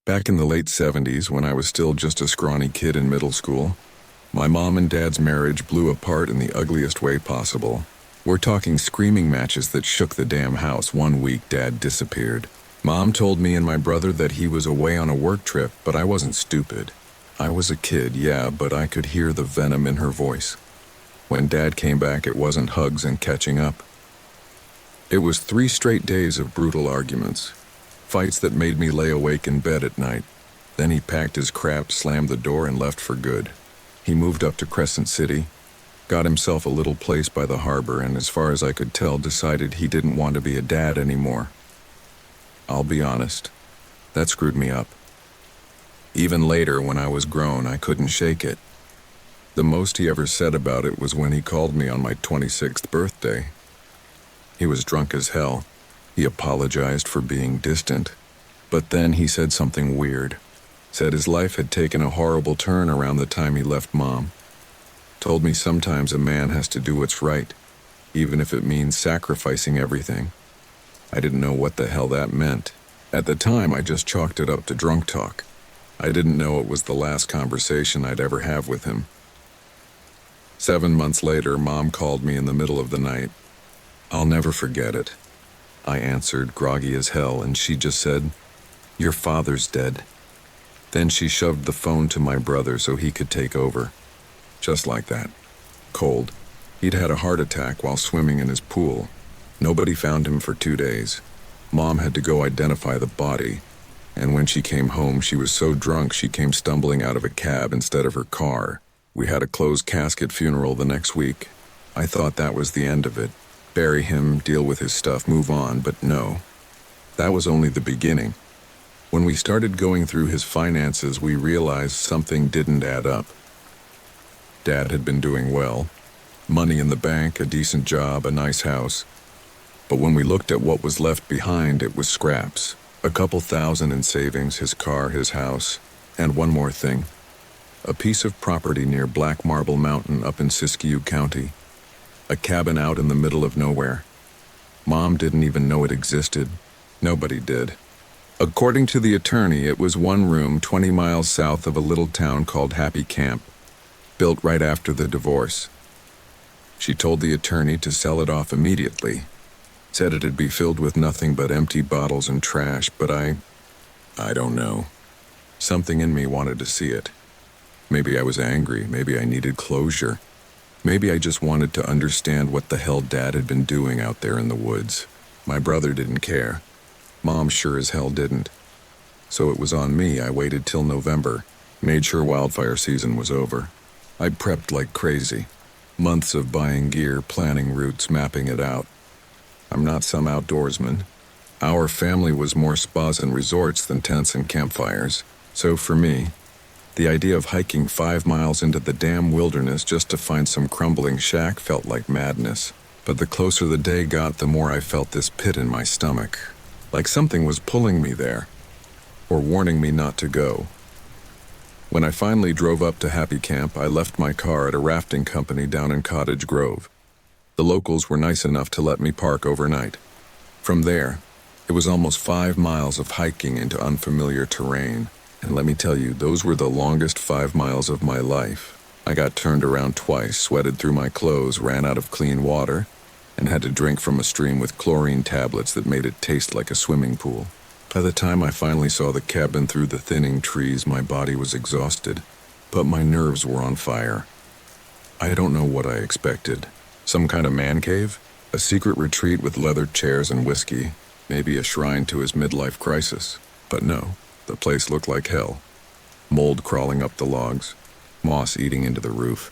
Back in the late 70s, when I was still just a scrawny kid in middle school, my mom and dad's marriage blew apart in the ugliest way possible. We're talking screaming matches that shook the damn house. One week, Dad disappeared. Mom told me and my brother that he was away on a work trip, but I wasn't stupid. I was a kid, yeah, but I could hear the venom in her voice. When Dad came back, it wasn't hugs and catching up. It was 3 straight days of brutal arguments. Fights that made me lay awake in bed at night. Then he packed his crap, slammed the door, and left for good. He moved up to Crescent City, got himself a little place by the harbor, and as far as I could tell, decided he didn't want to be a dad anymore. I'll be honest, that screwed me up. Even later, when I was grown, I couldn't shake it. The most he ever said about it was when he called me on my 26th birthday. He was drunk as hell. He apologized for being distant, but then he said something weird. Said his life had taken a horrible turn around the time he left Mom. Told me sometimes a man has to do what's right, even if it means sacrificing everything. I didn't know what the hell that meant. At the time, I just chalked it up to drunk talk. I didn't know it was the last conversation I'd ever have with him. 7 months later, Mom called me in the middle of the night. I'll never forget it. I answered, groggy as hell, and she just said, "Your father's dead." Then she shoved the phone to my brother so he could take over. Just like that. Cold. He'd had a heart attack while swimming in his pool. Nobody found him for 2 days. Mom had to go identify the body, and when she came home, she was so drunk she came stumbling out of a cab instead of her car. We had a closed casket funeral the next week. I thought that was the end of it. Bury him, deal with his stuff, move on, but no. That was only the beginning. When we started going through his finances, we realized something didn't add up. Dad had been doing well. Money in the bank, a decent job, a nice house. But when we looked at what was left behind, it was scraps. A couple thousand in savings, his car, his house, and one more thing. A piece of property near Black Marble Mountain up in Siskiyou County. A cabin out in the middle of nowhere. Mom didn't even know it existed. Nobody did. According to the attorney, it was one room 20 miles south of a little town called Happy Camp, built right after the divorce. She told the attorney to sell it off immediately. Said it'd be filled with nothing but empty bottles and trash, but I don't know. Something in me wanted to see it. Maybe I was angry, maybe I needed closure. Maybe I just wanted to understand what the hell Dad had been doing out there in the woods. My brother didn't care. Mom sure as hell didn't. So it was on me. I waited till November, made sure wildfire season was over. I prepped like crazy. Months of buying gear, planning routes, mapping it out. I'm not some outdoorsman. Our family was more spas and resorts than tents and campfires. So for me, the idea of hiking 5 miles into the damn wilderness just to find some crumbling shack felt like madness. But the closer the day got, the more I felt this pit in my stomach. Like something was pulling me there, or warning me not to go. When I finally drove up to Happy Camp, I left my car at a rafting company down in Cottage Grove. The locals were nice enough to let me park overnight. From there, it was almost 5 miles of hiking into unfamiliar terrain. And let me tell you, those were the longest 5 miles of my life. I got turned around twice, sweated through my clothes, ran out of clean water, and had to drink from a stream with chlorine tablets that made it taste like a swimming pool. By the time I finally saw the cabin through the thinning trees, my body was exhausted, but my nerves were on fire. I don't know what I expected. Some kind of man cave? A secret retreat with leather chairs and whiskey? Maybe a shrine to his midlife crisis? But no. The place looked like hell. Mold crawling up the logs, moss eating into the roof,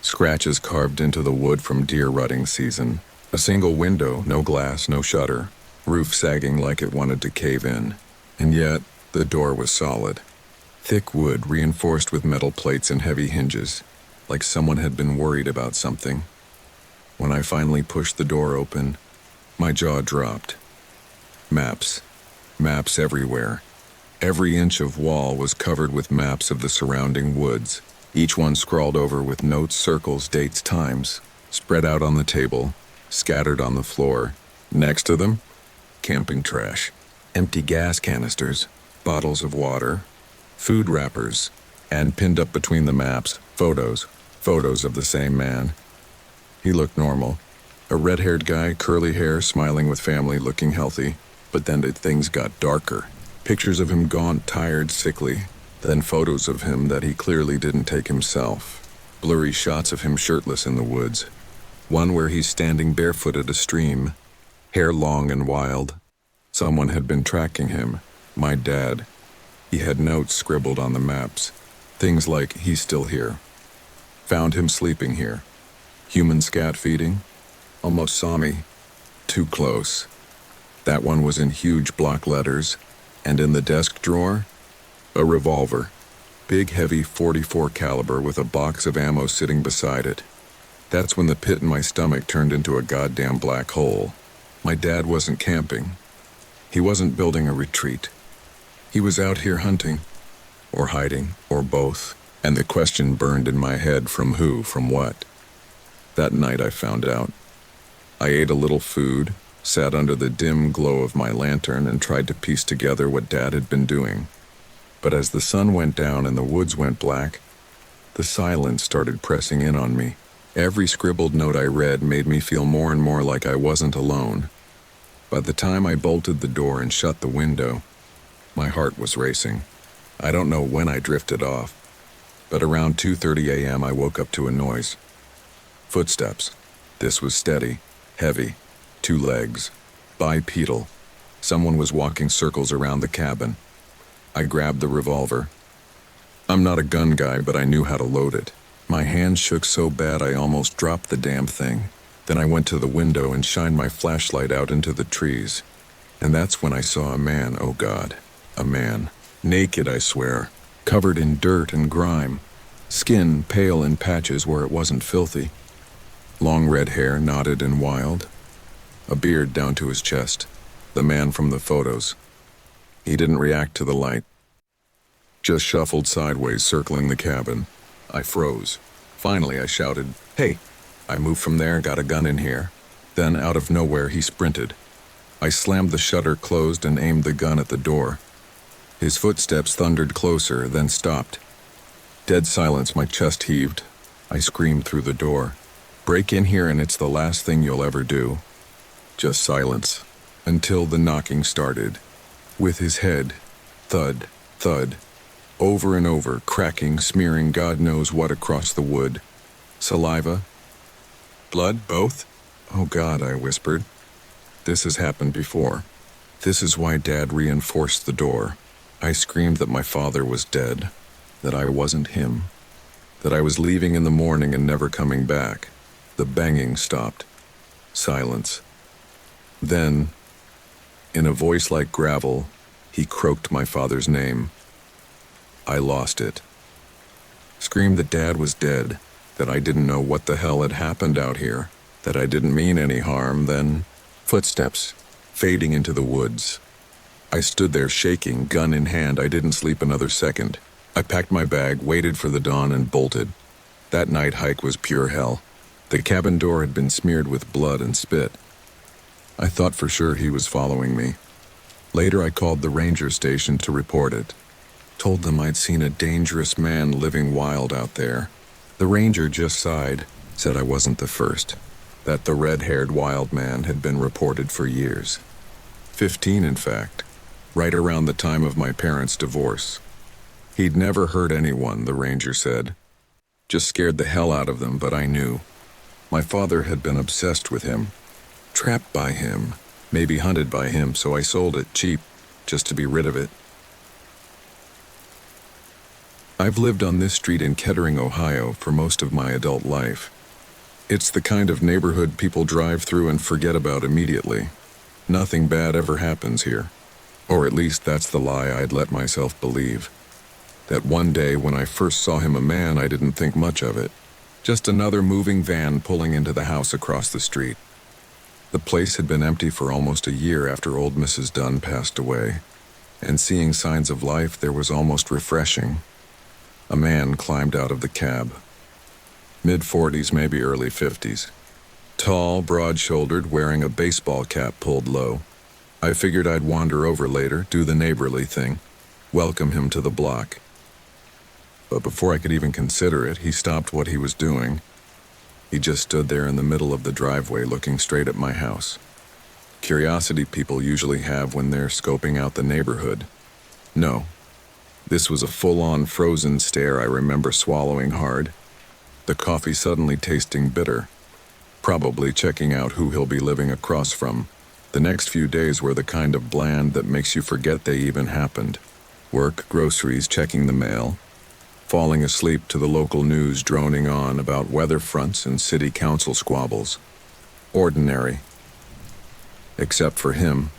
scratches carved into the wood from deer rutting season, a single window, no glass, no shutter, roof sagging like it wanted to cave in. And yet, the door was solid. Thick wood reinforced with metal plates and heavy hinges, like someone had been worried about something. When I finally pushed the door open, my jaw dropped. Maps. Maps everywhere. Every inch of wall was covered with maps of the surrounding woods, each one scrawled over with notes, circles, dates, times, spread out on the table, scattered on the floor. Next to them, camping trash, empty gas canisters, bottles of water, food wrappers, and pinned up between the maps, photos of the same man. He looked normal. A red-haired guy, curly hair, smiling with family, looking healthy. But then things got darker. Pictures of him gaunt, tired, sickly. Then photos of him that he clearly didn't take himself. Blurry shots of him shirtless in the woods. One where he's standing barefoot at a stream, hair long and wild. Someone had been tracking him. My dad. He had notes scribbled on the maps. Things like, he's still here. Found him sleeping here. Human scat feeding. Almost saw me. Too close. That one was in huge block letters. And in the desk drawer, a revolver. Big, heavy .44 caliber with a box of ammo sitting beside it. That's when the pit in my stomach turned into a goddamn black hole. My dad wasn't camping. He wasn't building a retreat. He was out here hunting. Or hiding, or both. And the question burned in my head, from who, from what? That night I found out. I ate a little food, sat under the dim glow of my lantern and tried to piece together what Dad had been doing. But as the sun went down and the woods went black, the silence started pressing in on me. Every scribbled note I read made me feel more and more like I wasn't alone. By the time I bolted the door and shut the window, my heart was racing. I don't know when I drifted off, but around 2:30 a.m. I woke up to a noise. Footsteps. This was steady, heavy, 2 legs, bipedal. Someone was walking circles around the cabin. I grabbed the revolver. I'm not a gun guy, but I knew how to load it. My hand shook so bad I almost dropped the damn thing. Then I went to the window and shined my flashlight out into the trees. And that's when I saw a man, oh God, a man. Naked, I swear, covered in dirt and grime. Skin pale in patches where it wasn't filthy. Long red hair, knotted and wild. A beard down to his chest. The man from the photos. He didn't react to the light. Just shuffled sideways, circling the cabin. I froze. Finally, I shouted, "Hey!" I moved from there, got a gun in here. Then, out of nowhere, he sprinted. I slammed the shutter closed and aimed the gun at the door. His footsteps thundered closer, then stopped. Dead silence, my chest heaved. I screamed through the door. Break in here and it's the last thing you'll ever do. Just silence. Until the knocking started. With his head. Thud, thud. Over and over, cracking, smearing God knows what across the wood. Saliva? Blood, both? Oh God, I whispered. This has happened before. This is why Dad reinforced the door. I screamed that my father was dead, that I wasn't him, that I was leaving in the morning and never coming back. The banging stopped. Silence. Then, in a voice like gravel, he croaked my father's name. I lost it. Screamed that Dad was dead, that I didn't know what the hell had happened out here, that I didn't mean any harm, then footsteps, fading into the woods. I stood there shaking, gun in hand. I didn't sleep another second. I packed my bag, waited for the dawn, and bolted. That night hike was pure hell. The cabin door had been smeared with blood and spit. I thought for sure he was following me. Later I called the ranger station to report it. Told them I'd seen a dangerous man living wild out there. The ranger just sighed, said I wasn't the first, that the red-haired wild man had been reported for years. 15, in fact, right around the time of my parents' divorce. He'd never hurt anyone, the ranger said. Just scared the hell out of them, but I knew. My father had been obsessed with him, trapped by him, maybe hunted by him, so I sold it cheap, just to be rid of it. I've lived on this street in Kettering, Ohio, for most of my adult life. It's the kind of neighborhood people drive through and forget about immediately. Nothing bad ever happens here. Or at least that's the lie I'd let myself believe. That one day when I first saw him a man, I didn't think much of it. Just another moving van pulling into the house across the street. The place had been empty for almost a year after old Mrs. Dunn passed away, and seeing signs of life there was almost refreshing. A man climbed out of the cab. Mid-40s, maybe early 50s. Tall, broad-shouldered, wearing a baseball cap pulled low. I figured I'd wander over later, do the neighborly thing. welcome him to the block. But before I could even consider it, he stopped what he was doing. He just stood there in the middle of the driveway looking straight at my house. Curiosity people usually have when they're scoping out the neighborhood. No, this was a full-on frozen stare I remember swallowing hard, the coffee suddenly tasting bitter, probably checking out who he'll be living across from. The next few days were the kind of bland that makes you forget they even happened. Work, groceries, checking the mail, falling asleep to the local news droning on about weather fronts and city council squabbles. Ordinary. Except for him.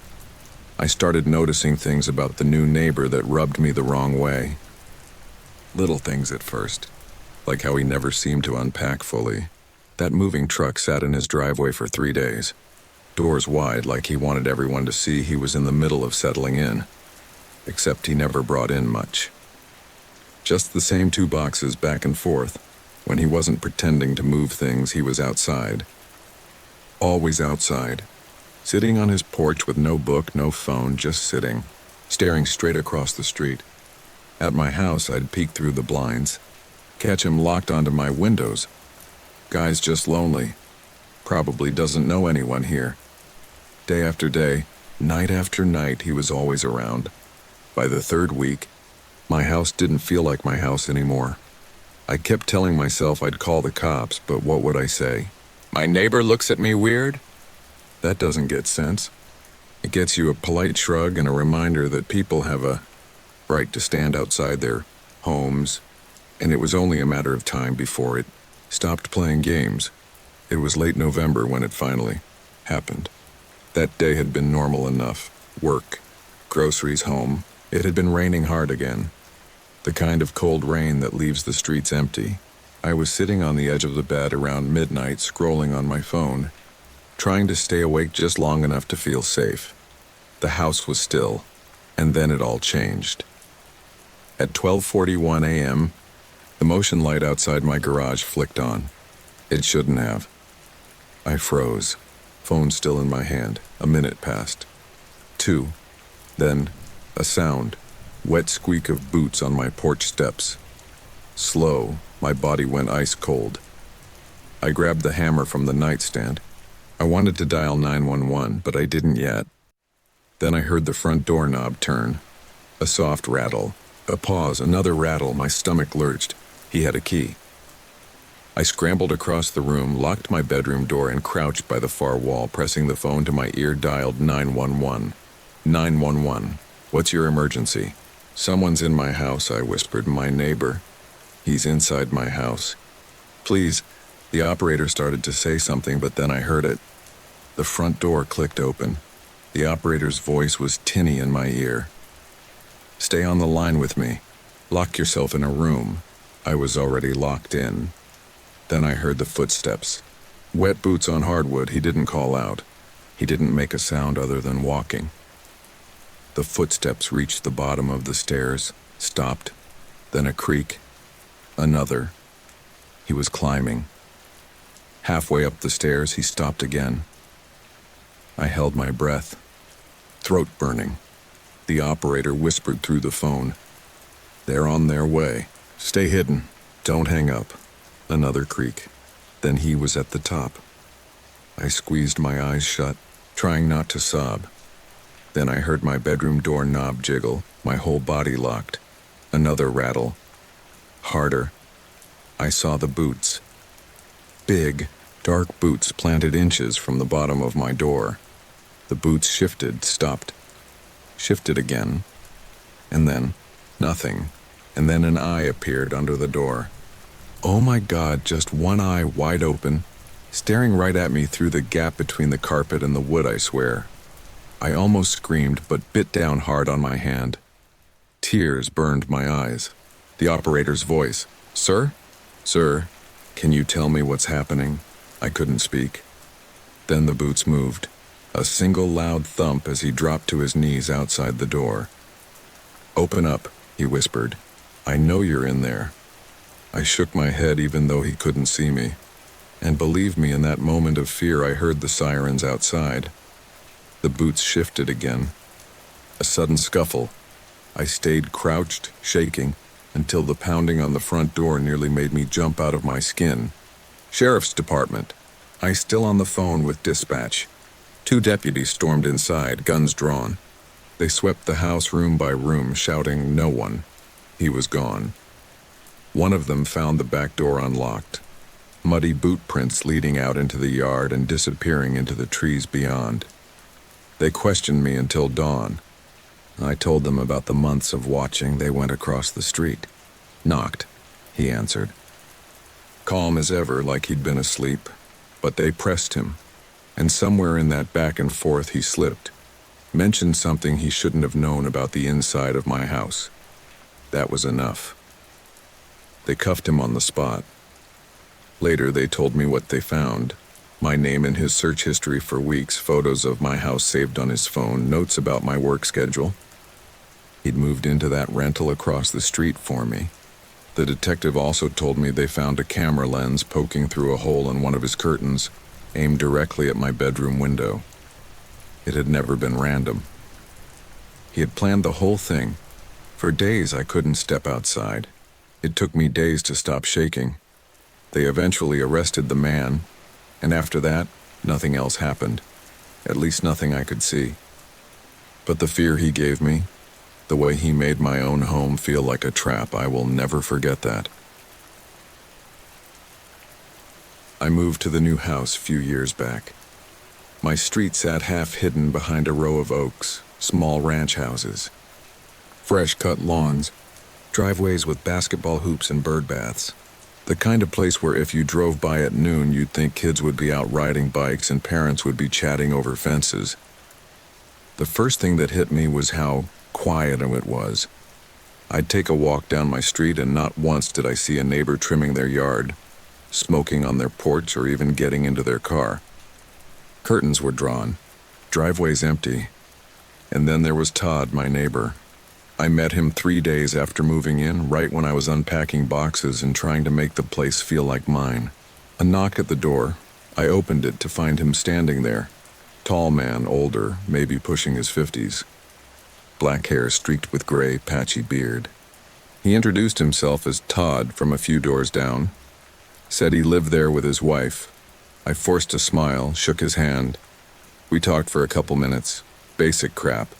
I started noticing things about the new neighbor that rubbed me the wrong way. Little things at first, like how he never seemed to unpack fully. That moving truck sat in his driveway for 3 days, doors wide like he wanted everyone to see he was in the middle of settling in. Except he never brought in much. Just the same 2 boxes back and forth. When he wasn't pretending to move things, he was outside. Always outside. Sitting on his porch with no book, no phone, just sitting, staring straight across the street. At my house, I'd peek through the blinds, catch him locked onto my windows. Guy's just lonely. Probably doesn't know anyone here. Day after day, night after night, he was always around. By the 3rd week, my house didn't feel like my house anymore. I kept telling myself I'd call the cops, but what would I say? My neighbor looks at me weird? That doesn't get sense. It gets you a polite shrug and a reminder that people have a right to stand outside their homes, and it was only a matter of time before it stopped playing games. It was late November when it finally happened. That day had been normal enough. Work, groceries, home. It had been raining hard again. The kind of cold rain that leaves the streets empty. I was sitting on the edge of the bed around midnight scrolling on my phone, trying to stay awake just long enough to feel safe. The house was still, and then it all changed. At 12:41 a.m., the motion light outside my garage flicked on. It shouldn't have. I froze, phone still in my hand. A minute passed. 2. Then, a sound. Wet squeak of boots on my porch steps. Slow, my body went ice cold. I grabbed the hammer from the nightstand. I wanted to dial 911, but I didn't yet. Then I heard the front doorknob turn. A soft rattle. A pause, another rattle. My stomach lurched. He had a key. I scrambled across the room, locked my bedroom door, and crouched by the far wall, pressing the phone to my ear, dialed 911. 911. What's your emergency? Someone's in my house, I whispered. My neighbor. He's inside my house. Please. The operator started to say something, but then I heard it. The front door clicked open. The operator's voice was tinny in my ear. Stay on the line with me. Lock yourself in a room. I was already locked in. Then I heard the footsteps. Wet boots on hardwood. He didn't call out. He didn't make a sound other than walking. The footsteps reached the bottom of the stairs, stopped, then a creak, another. He was climbing. Halfway up the stairs, he stopped again. I held my breath, throat burning. The operator whispered through the phone. They're on their way. Stay hidden. Don't hang up. Another creak. Then he was at the top. I squeezed my eyes shut, trying not to sob. Then I heard my bedroom door knob jiggle, my whole body locked. Another rattle. Harder. I saw the boots. Big, dark boots planted inches from the bottom of my door. The boots shifted, stopped, shifted again, and then nothing, and then an eye appeared under the door. Oh my God, just one eye wide open, staring right at me through the gap between the carpet and the wood, I swear. I almost screamed, but bit down hard on my hand. Tears burned my eyes. The operator's voice. Sir? Sir, can you tell me what's happening? I couldn't speak. Then the boots moved. A single loud thump as he dropped to his knees outside the door. Open up, he whispered. I know you're in there. I shook my head even though he couldn't see me. And believe me, in that moment of fear, I heard the sirens outside. The boots shifted again. A sudden scuffle. I stayed crouched, shaking, until the pounding on the front door nearly made me jump out of my skin. "Sheriff's Department." I still on the phone with dispatch. 2 deputies stormed inside, guns drawn. They swept the house room by room, shouting, "No one." He was gone. One of them found the back door unlocked, muddy boot prints leading out into the yard and disappearing into the trees beyond. They questioned me until dawn. I told them about the months of watching. They went across the street. "Knocked," he answered. Calm as ever, like he'd been asleep. But they pressed him, and somewhere in that back and forth he slipped. Mentioned something he shouldn't have known about the inside of my house. That was enough. They cuffed him on the spot. Later they told me what they found. My name in his search history for weeks, photos of my house saved on his phone, notes about my work schedule. He'd moved into that rental across the street for me. The detective also told me they found a camera lens poking through a hole in one of his curtains, aimed directly at my bedroom window. It had never been random. He had planned the whole thing. For days I couldn't step outside. It took me days to stop shaking. They eventually arrested the man, and after that, nothing else happened. At least nothing I could see. But the fear he gave me, the way he made my own home feel like a trap, I will never forget that. I moved to the new house a few years back. My street sat half hidden behind a row of oaks, small ranch houses. Fresh-cut lawns, driveways with basketball hoops and bird baths. The kind of place where if you drove by at noon, you'd think kids would be out riding bikes and parents would be chatting over fences. The first thing that hit me was how quiet it was. I'd take a walk down my street and not once did I see a neighbor trimming their yard, smoking on their porch, or even getting into their car. Curtains were drawn, driveways empty, and then there was Todd, my neighbor. I met him 3 days after moving in, right when I was unpacking boxes and trying to make the place feel like mine. A knock at the door. I opened it to find him standing there. Tall man, older, maybe pushing his 50s. Black hair streaked with gray, patchy beard. He introduced himself as Todd from a few doors down. Said he lived there with his wife. I forced a smile, shook his hand. We talked for a couple minutes. Basic crap.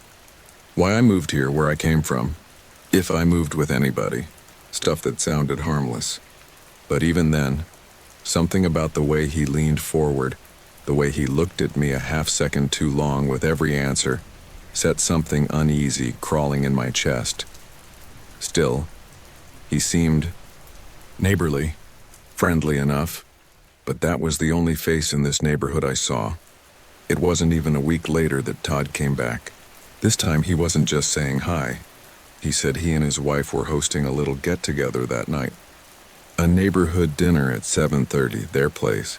Why I moved here, where I came from. If I moved with anybody. Stuff that sounded harmless. But even then, something about the way he leaned forward, the way he looked at me a half second too long with every answer, set something uneasy crawling in my chest. Still, he seemed neighborly, friendly enough, but that was the only face in this neighborhood I saw. It wasn't even a week later that Todd came back. This time he wasn't just saying hi. He said he and his wife were hosting a little get-together that night. A neighborhood dinner at 7:30, their place.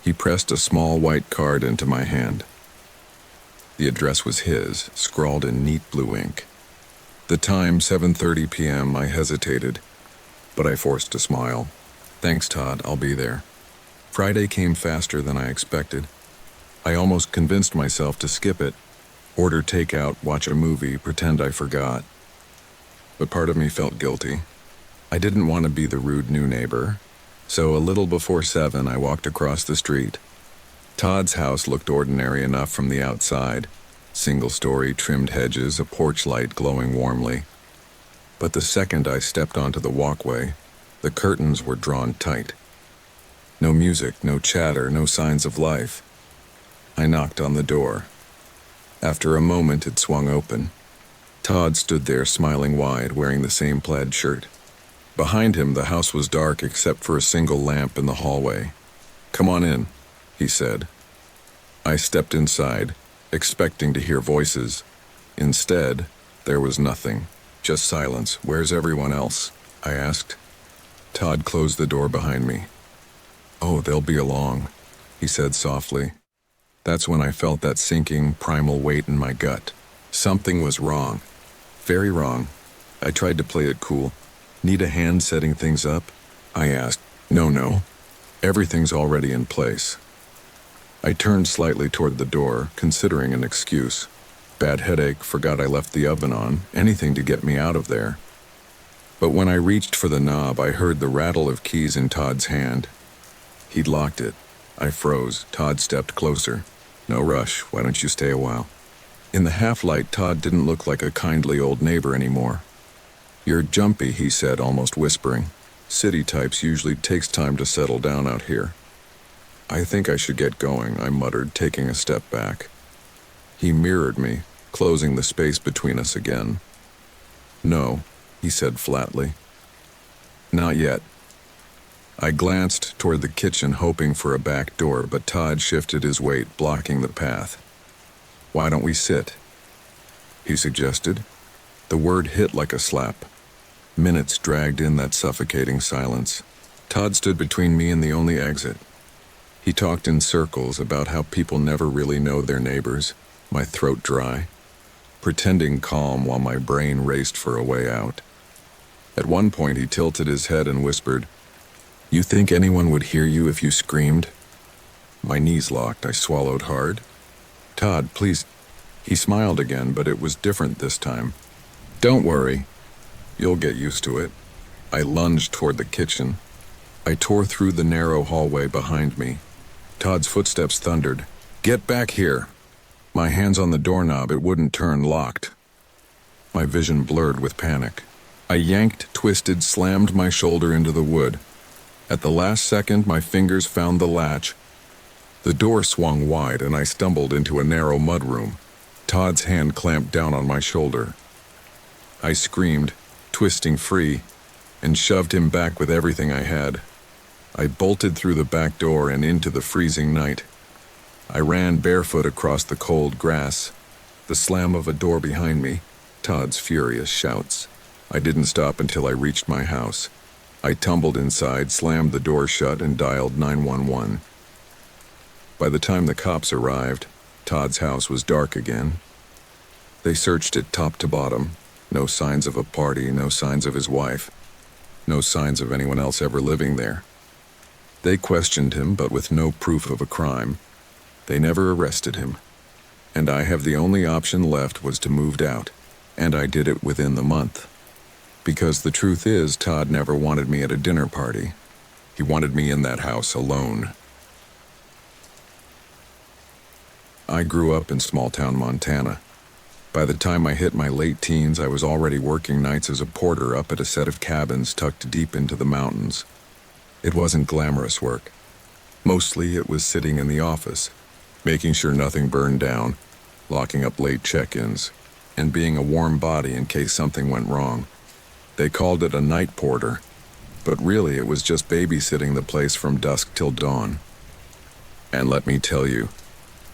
He pressed a small white card into my hand. The address was his, scrawled in neat blue ink. The time, 7:30 p.m., I hesitated, but I forced a smile. "Thanks, Todd, I'll be there." Friday came faster than I expected. I almost convinced myself to skip it. Order takeout, watch a movie, pretend I forgot. But part of me felt guilty. I didn't want to be the rude new neighbor. So a little before 7, I walked across the street. Todd's house looked ordinary enough from the outside. Single-story, trimmed hedges, a porch light glowing warmly. But the second I stepped onto the walkway, the curtains were drawn tight. No music, no chatter, no signs of life. I knocked on the door. After a moment, it swung open. Todd stood there smiling wide, wearing the same plaid shirt. Behind him, the house was dark except for a single lamp in the hallway. "Come on in," he said. I stepped inside, expecting to hear voices. Instead, there was nothing, just silence. "Where's everyone else?" I asked. Todd closed the door behind me. "Oh, they'll be along," he said softly. That's when I felt that sinking, primal weight in my gut. Something was wrong. Very wrong. I tried to play it cool. "Need a hand setting things up?" I asked. No. Everything's already in place." I turned slightly toward the door, considering an excuse. Bad headache, forgot I left the oven on, anything to get me out of there. But when I reached for the knob, I heard the rattle of keys in Todd's hand. He'd locked it. I froze. Todd stepped closer. No rush, why don't you stay a while? In the half-light, Todd didn't look like a kindly old neighbor anymore. You're jumpy, he said, almost whispering. City types usually takes time to settle down out here. I think I should get going, I muttered, taking a step back. He mirrored me, closing the space between us again. No, he said flatly. Not yet. I glanced toward the kitchen, hoping for a back door, but Todd shifted his weight, blocking the path. Why don't we sit? He suggested. The word hit like a slap. Minutes dragged in that suffocating silence. Todd stood between me and the only exit. He talked in circles about how people never really know their neighbors, my throat dry, pretending calm while my brain raced for a way out. At one point he tilted his head and whispered, "You think anyone would hear you if you screamed?" My knees locked. I swallowed hard. "Todd, please." He smiled again, but it was different this time. "Don't worry. You'll get used to it." I lunged toward the kitchen. I tore through the narrow hallway behind me. Todd's footsteps thundered. "Get back here." My hands on the doorknob, it wouldn't turn, locked. My vision blurred with panic. I yanked, twisted, slammed my shoulder into the wood. At the last second, my fingers found the latch. The door swung wide and I stumbled into a narrow mudroom. Todd's hand clamped down on my shoulder. I screamed, twisting free, and shoved him back with everything I had. I bolted through the back door and into the freezing night. I ran barefoot across the cold grass, the slam of a door behind me, Todd's furious shouts. I didn't stop until I reached my house. I tumbled inside, slammed the door shut, and dialed 911. By the time the cops arrived, Todd's house was dark again. They searched it top to bottom. No signs of a party, no signs of his wife, no signs of anyone else ever living there. They questioned him, but with no proof of a crime. They never arrested him. And I have the only option left was to move out, and I did it within the month. Because the truth is, Todd never wanted me at a dinner party. He wanted me in that house alone. I grew up in small-town Montana. By the time I hit my late teens, I was already working nights as a porter up at a set of cabins tucked deep into the mountains. It wasn't glamorous work. Mostly it was sitting in the office, making sure nothing burned down, locking up late check-ins, and being a warm body in case something went wrong. They called it a night porter, but really it was just babysitting the place from dusk till dawn. And let me tell you,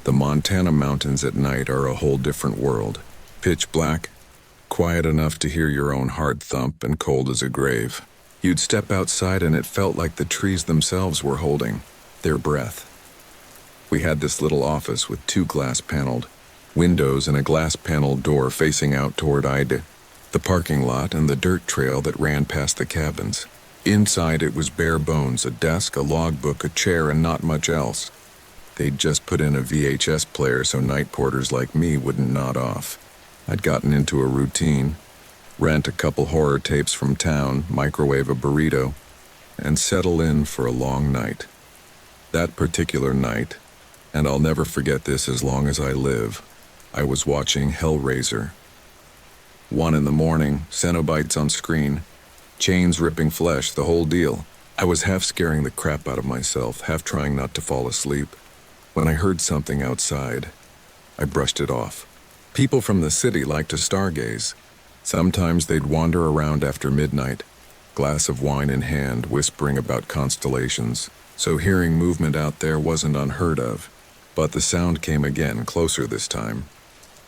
the Montana mountains at night are a whole different world. Pitch black, quiet enough to hear your own heart thump, and cold as a grave. You'd step outside and it felt like the trees themselves were holding their breath. We had this little office with 2 glass-paneled windows and a glass-paneled door facing out toward the parking lot and the dirt trail that ran past the cabins. Inside it was bare bones, a desk, a logbook, a chair, and not much else. They'd just put in a VHS player so night porters like me wouldn't nod off. I'd gotten into a routine, rent a couple horror tapes from town, microwave a burrito, and settle in for a long night. That particular night, and I'll never forget this as long as I live, I was watching Hellraiser. 1 in the morning, Cenobites on screen, chains ripping flesh, the whole deal. I was half scaring the crap out of myself, half trying not to fall asleep, when I heard something outside. I brushed it off. People from the city like to stargaze. Sometimes they'd wander around after midnight, glass of wine in hand, whispering about constellations. So hearing movement out there wasn't unheard of. But the sound came again, closer this time.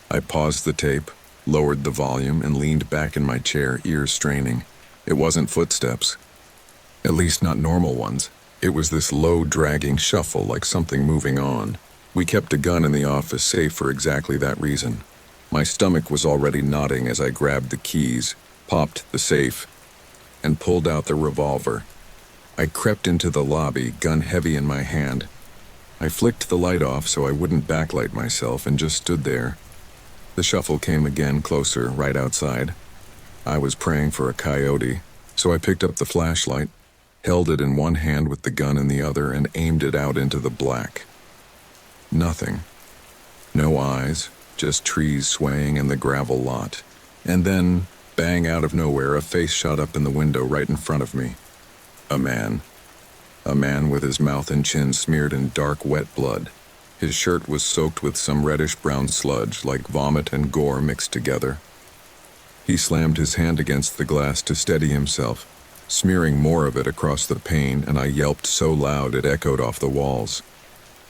I paused the tape, lowered the volume, and leaned back in my chair, ears straining. It wasn't footsteps. At least not normal ones. It was this low, dragging shuffle, like something moving on. We kept a gun in the office, safe for exactly that reason. My stomach was already knotting as I grabbed the keys, popped the safe, and pulled out the revolver. I crept into the lobby, gun heavy in my hand. I flicked the light off so I wouldn't backlight myself and just stood there, The shuffle came again, closer, right outside. I was praying for a coyote, so I picked up the flashlight, held it in one hand with the gun in the other, and aimed it out into the black. Nothing. No eyes, just trees swaying and the gravel lot. And then, bang, out of nowhere, a face shot up in the window right in front of me. A man. A man with his mouth and chin smeared in dark, wet blood. His shirt was soaked with some reddish-brown sludge, like vomit and gore mixed together. He slammed his hand against the glass to steady himself, smearing more of it across the pane, and I yelped so loud it echoed off the walls.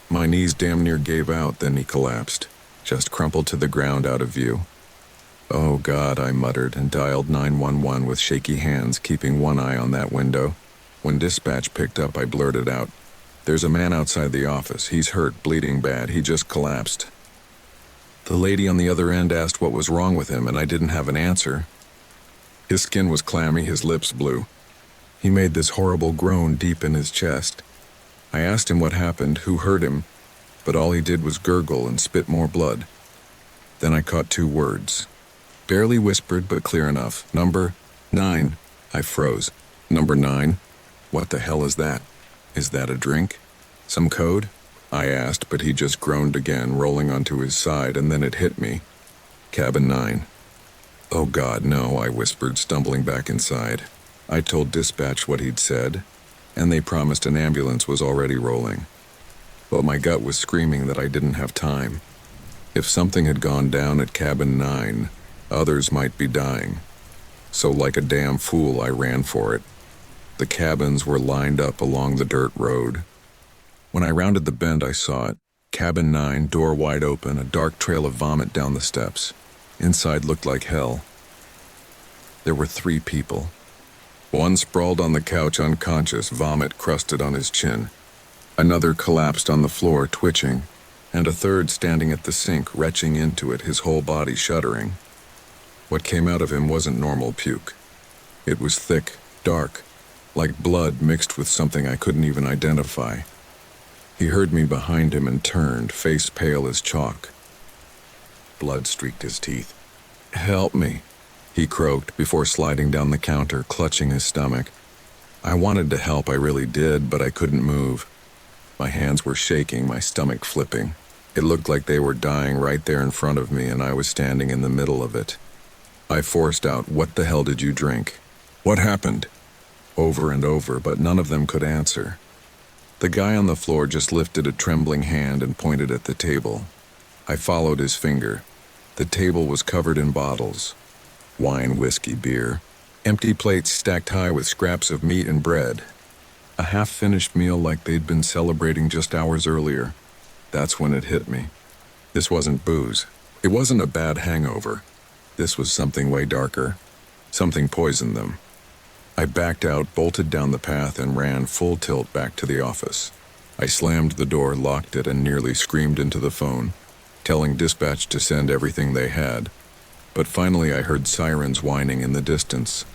My knees damn near gave out, then he collapsed, just crumpled to the ground out of view. Oh God, I muttered and dialed 911 with shaky hands, keeping one eye on that window. When dispatch picked up, I blurted out, "There's a man outside the office. He's hurt, bleeding bad. He just collapsed." The lady on the other end asked what was wrong with him, and I didn't have an answer. His skin was clammy, his lips blue. He made this horrible groan deep in his chest. I asked him what happened, who hurt him, but all he did was gurgle and spit more blood. Then I caught 2 words. Barely whispered, but clear enough. "Number 9. I froze. "Number 9? What the hell is that? Is that a drink? Some code?" I asked, but he just groaned again, rolling onto his side, and then it hit me. "Cabin 9. "Oh God, no," I whispered, stumbling back inside. I told dispatch what he'd said, and they promised an ambulance was already rolling. But my gut was screaming that I didn't have time. If something had gone down at Cabin 9, others might be dying. So like a damn fool, I ran for it. The cabins were lined up along the dirt road. When I rounded the bend, I saw it. Cabin 9, door wide open, a dark trail of vomit down the steps. Inside looked like hell. There were 3 people. One sprawled on the couch unconscious, vomit crusted on his chin. Another collapsed on the floor, twitching, and a third standing at the sink, retching into it, his whole body shuddering. What came out of him wasn't normal puke. It was thick, dark, like blood mixed with something I couldn't even identify. He heard me behind him and turned, face pale as chalk. Blood streaked his teeth. "Help me," he croaked before sliding down the counter, clutching his stomach. I wanted to help, I really did, but I couldn't move. My hands were shaking, my stomach flipping. It looked like they were dying right there in front of me, and I was standing in the middle of it. I forced out, "What the hell did you drink? What happened?" Over and over, but none of them could answer. The guy on the floor just lifted a trembling hand and pointed at the table. I followed his finger. The table was covered in bottles. Wine, whiskey, beer. Empty plates stacked high with scraps of meat and bread. A half-finished meal like they'd been celebrating just hours earlier. That's when it hit me. This wasn't booze. It wasn't a bad hangover. This was something way darker. Something poisoned them. I backed out, bolted down the path, and ran full tilt back to the office. I slammed the door, locked it, and nearly screamed into the phone, telling dispatch to send everything they had. But finally I heard sirens whining in the distance.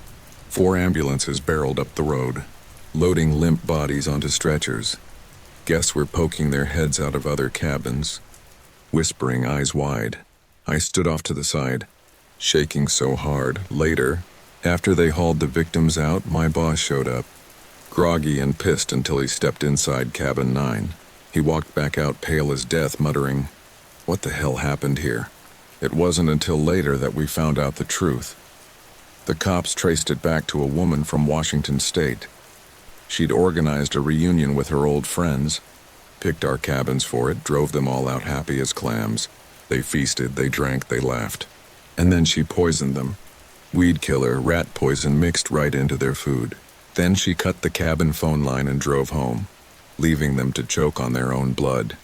4 ambulances barreled up the road, loading limp bodies onto stretchers. Guests were poking their heads out of other cabins, whispering, eyes wide. I stood off to the side, shaking so hard. Later, after they hauled the victims out, my boss showed up, groggy and pissed until he stepped inside Cabin 9. He walked back out pale as death, muttering, "What the hell happened here?" It wasn't until later that we found out the truth. The cops traced it back to a woman from Washington State. She'd organized a reunion with her old friends, picked our cabins for it, drove them all out happy as clams. They feasted, they drank, they laughed. And then she poisoned them. Weed killer, rat poison mixed right into their food. Then she cut the cabin phone line and drove home, leaving them to choke on their own blood.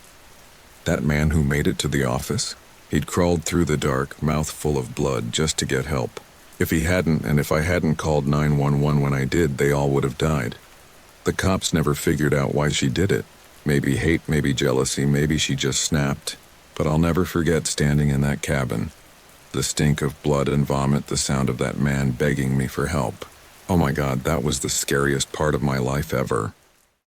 That man who made it to the office? He'd crawled through the dark, mouth full of blood, just to get help. If he hadn't, and if I hadn't called 911 when I did, they all would have died. The cops never figured out why she did it. Maybe hate, maybe jealousy, maybe she just snapped. But I'll never forget standing in that cabin. The stink of blood and vomit, the sound of that man begging me for help. Oh my God, that was the scariest part of my life ever.